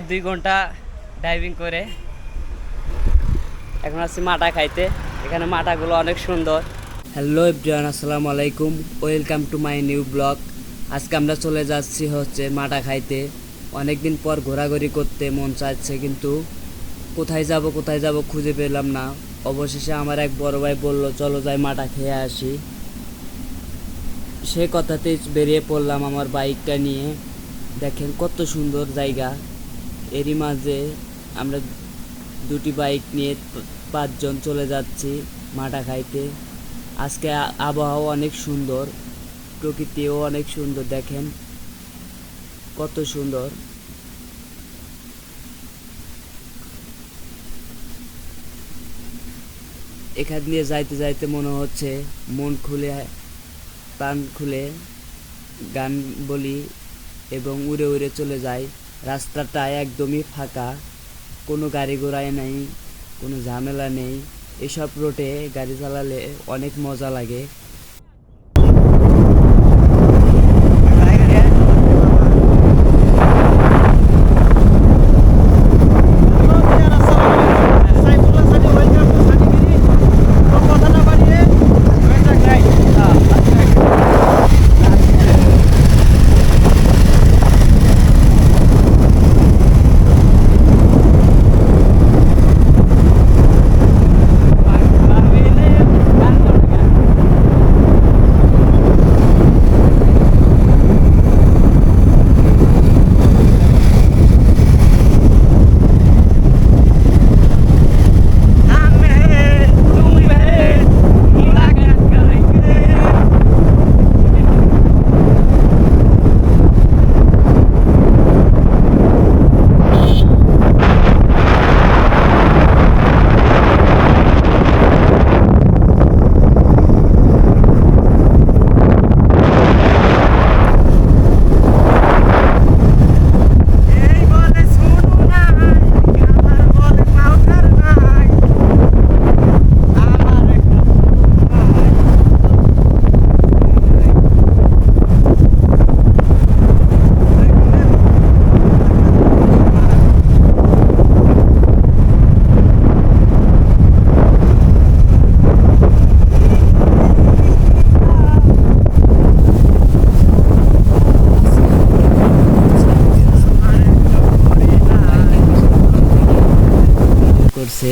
2 ঘন্টা ডাইভিং করে এখন আসছি মাটা খাইতে। এখানে মাটাগুলো অনেক সুন্দর। হ্যালো এভরিওয়ান, আসসালামু আলাইকুম, welcome to my new blog. আজকে আমরা চলে যাচ্ছি মাটা খাইতে। অনেকদিন পর ঘোরাঘুরি করতে মন চাচ্ছে, কিন্তু কোথায় যাব খুঁজে পেলাম না। অবশেষে আমার এক বড় ভাই বলল চলো যাই মাটা খেয়ে আসি। সে কথাতেই বেরিয়ে পড়লাম আমার বাইকটা নিয়ে। দেখেন কত সুন্দর জায়গা। এরই মাঝে আমরা দুটি বাইক নিয়ে 5 জন চলে যাচ্ছি মাটা খাইতে। আজকে আবহাওয়া অনেক সুন্দর, প্রকৃতিও অনেক সুন্দর। দেখেন কত সুন্দর। এখান দিয়ে যাইতে যাইতে মনে হচ্ছে মন খুলে প্রাণ খুলে গান বলি এবং উড়ে উড়ে চলে যাই। রাস্তাটা একদমই ফাঁকা, কোনো গাড়ি ঘোড়ায় নেই, কোনো ঝামেলা নেই। এসব রোডে গাড়ি চালালে অনেক মজা লাগে। করছে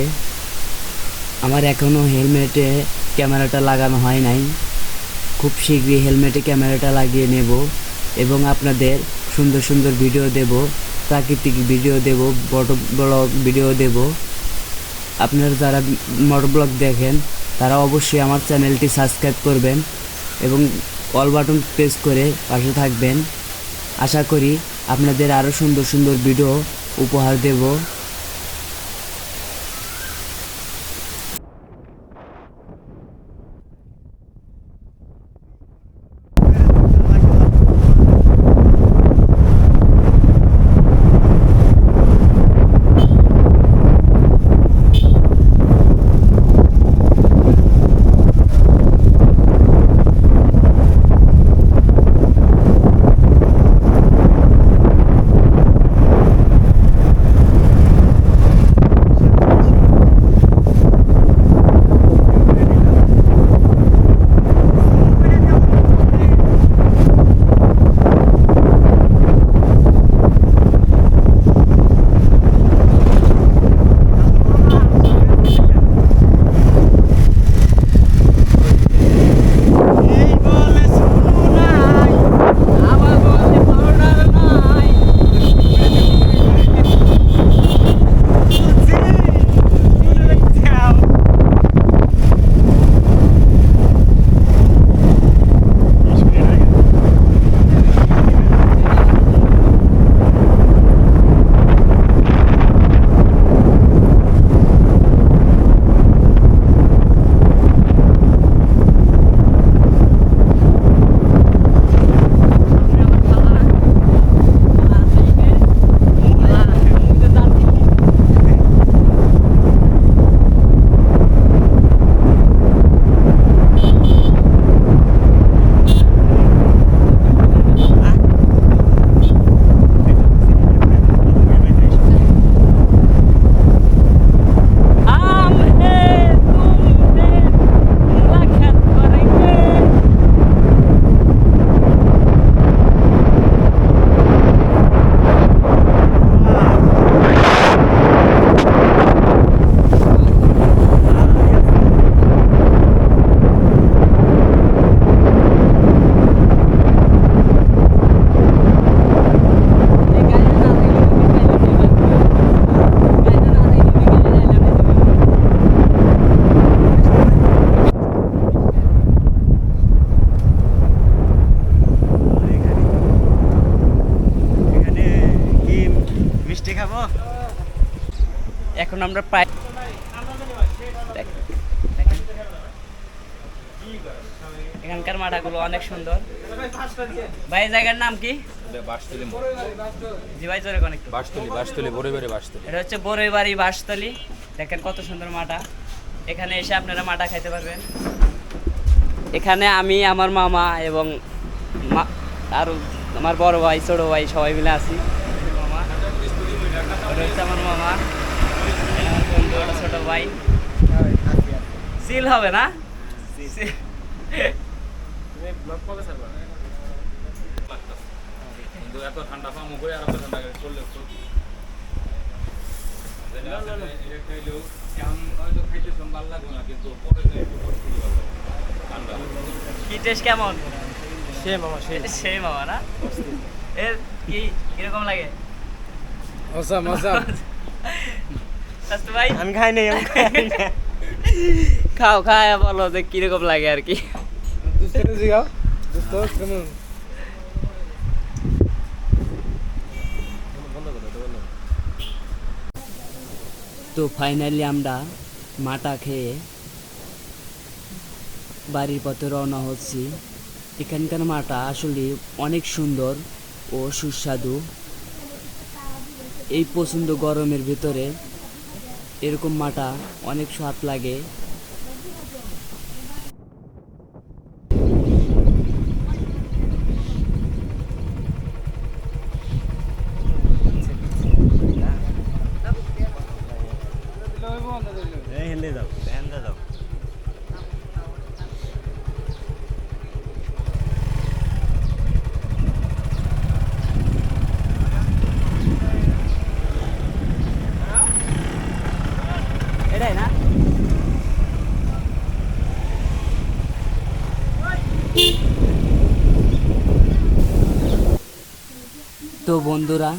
আমার এখনো হেলমেটে ক্যামেরাটা লাগানো হয় নাই। খুব শীঘ্রই হেলমেটে ক্যামেরাটা লাগিয়ে নেব এবং আপনাদের সুন্দর সুন্দর ভিডিও দেব, প্রাকৃতিক ভিডিও দেব, মোটর ব্লগ ভিডিও দেব। আপনারা যারা মোটর ব্লগ দেখেন তারা অবশ্যই আমার চ্যানেলটি সাবস্ক্রাইব করবেন এবং অল বাটন প্রেস করে পাশে থাকবেন। আশা করি আপনাদের আরও সুন্দর সুন্দর ভিডিও উপহার দেব। এখন আমরা প্রায় এখানকার মাঠাগুলো অনেক সুন্দর। ভাই জায়গার নাম কি? জি ভাই জোরে কোন একটু। বাসতলি বড়ইবাড়ি বাসতলি। এটা হচ্ছে বড়ইবাড়ি বাসতলি। দেখেন কত সুন্দর মাঠা। এখানে এসে আপনারা মাঠা খাইতে পারবেন। এখানে আমি, আমার মামা এবং আর আমার বড় ভাই, ছোট ভাই সবাই মিলে আছি। মামা ওটা হচ্ছে আমার মামা, আমার বন্ধু, ওটা ছোট ভাই। সিল হবে না? কিন্তু এত ঠান্ডা পামু করে আর এত ঠান্ডা করে চললে কি টেস্ট কেমন? সেই মামা সেই মামা না? এর কি কিরকম লাগে? ভাই আমি খাই নাই খাও, খায় বলো যে কিরকম লাগে আর কি। তো ফাইনালি আমরা মাটা খেয়ে বাড়ির পথে রওনা হচ্ছি। এখানকার মাটা আসলে অনেক সুন্দর ও সুস্বাদু। এই প্রচণ্ড গরমের ভিতরে এরকম মাটা অনেক স্বাদ লাগে। এটাই না? তো বন্ধুরা,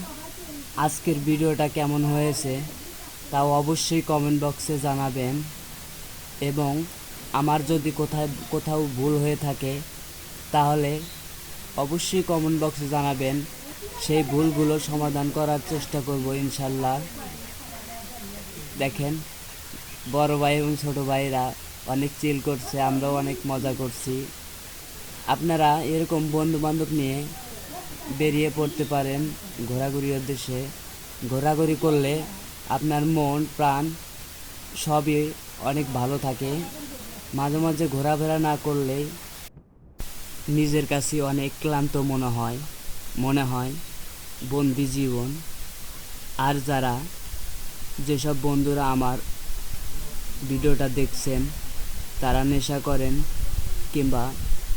আজকের ভিডিওটা কেমন হয়েছে তাও অবশ্যই কমেন্ট বক্সে জানাবেন, এবং আমার যদি কোথাও ভুল হয়ে থাকে তাহলে অবশ্যই কমেন্ট বক্সে জানাবেন। সেই ভুলগুলো সমাধান করার চেষ্টা করব ইনশাল্লাহ। দেখেন বড় ভাই এবং ছোটো ভাইরা অনেক চিল করছে, আমরাও অনেক মজা করছি। আপনারা এরকম বন্ধু বান্ধব নিয়ে বেরিয়ে পড়তে পারেন ঘোরাঘুরির উদ্দেশ্যে। ঘোরাঘুরি করলে আপনার মন প্রাণ সবই অনেক ভালো থাকে। মাঝে মাঝে ঘোরাফেরা না করলে নিজের কাছে অনেক ক্লান্ত মনে হয় বন্দি জীবন। আর যারা যেসব বন্ধুরা আমার ভিডিওটা দেখছেন তারা নেশা করেন কিংবা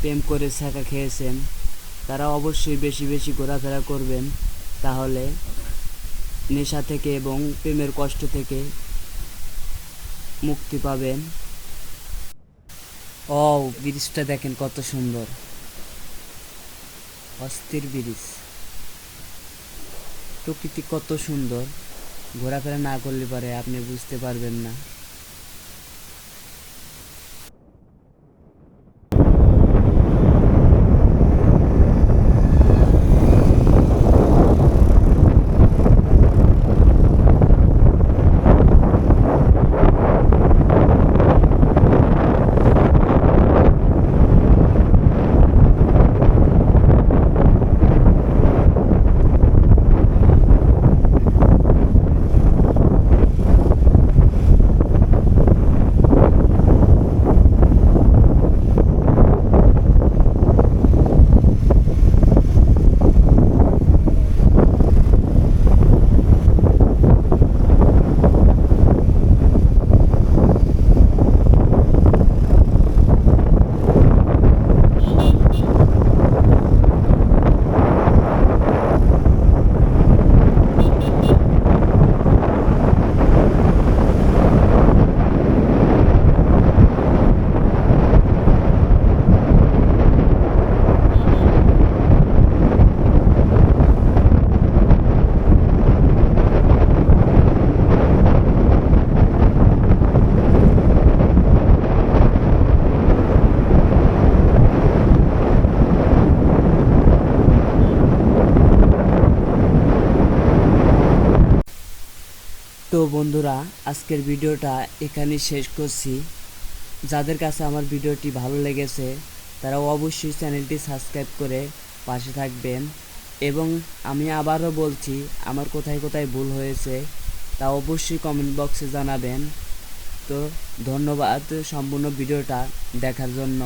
প্রেম করে ছ্যাঁকা খেয়েছেন, তারা অবশ্যই বেশি বেশি ঘোরাফেরা করবেন, তাহলে নেশা থেকে এবং প্রেমের কষ্ট থেকে মুক্তি পাবেন। ও ব্রিজটা দেখেন কত সুন্দর, অস্থির ব্রিজ। প্রকৃতি কত সুন্দর, ঘোরাফেরা না করলে পরে আপনি বুঝতে পারবেন না। তো বন্ধুরা, আজকের ভিডিওটা এখানেই শেষ করছি। যাদের কাছে আমার ভিডিওটি ভালো লেগেছে তারা অবশ্যই চ্যানেলটি সাবস্ক্রাইব করে পাশে থাকবেন, এবং আমি আবারও বলছি আমার কোথায় কোথায় ভুল হয়েছে তা অবশ্যই কমেন্ট বক্সে জানাবেন। তো ধন্যবাদ সম্পূর্ণ ভিডিওটা দেখার জন্য।